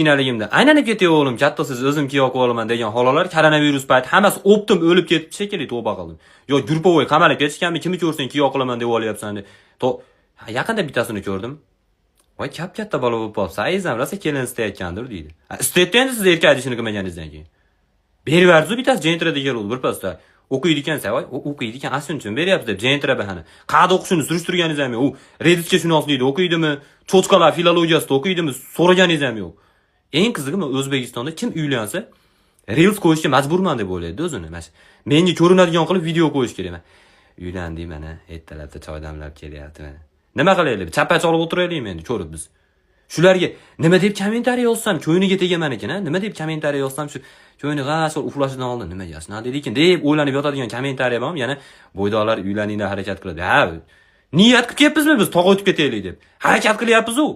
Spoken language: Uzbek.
kichkinaligimda aylanib ketay o'g'lim, katta siz o'zim kiyib olaman degan holalar koronavirus payti hammasi optim o'lib ketib shekilli tavba qildim. Yo grupovoy qamalib ketishganmi, kimni ko'rsang kiyib olaman deb olyapsan deb. Yaqinda bittasini ko'rdim. Voy katta bola bo'lib qolsa, ayzam rosa kelin istayotgandir deydi. Istayotdi endi siz erkak ishini qilmaganingizdan keyin. Beriverdi bittasi jentrada keldi bir pasda. O'qiydi ekansa, voy o'qiydi ekan, aslin uchun beryapti deb jentra bahana. Qayerda o'qishini surishtirganingiz ham yo'q. U Redditga shunoslikda o'qiydimi, cho'chqalar filologiyasida o'qiydimi, so'raganingiz ham yo'q. Eng qizig'i O'zbekistonda kim uylansa, Reels qo'yishga majburman deb o'ylaydi o'zini. Menga ko'rinadigan qilib video qo'yish kerak. Uylandim mana, ertalabda choy damlab kelyapti mana. Nima qilaylik? Chapach olib o'tiraylikmi endi ko'rib biz. Shularga nima deb kommentariy yozsam, ko'yniga tegaman ekan, nima deb kommentariy yozsam shu ko'yni g'asol uxlashidan oldin nima yozsam dedikin deb o'ylanib yotadigan kommentariy bormi? Yana bo'ydoqlar uylaninglar harakat qiladi. Ha, niyat qilib kelibmizmi biz tog' o'tib ketaylik deb. Harakat qilyapmiz-ku.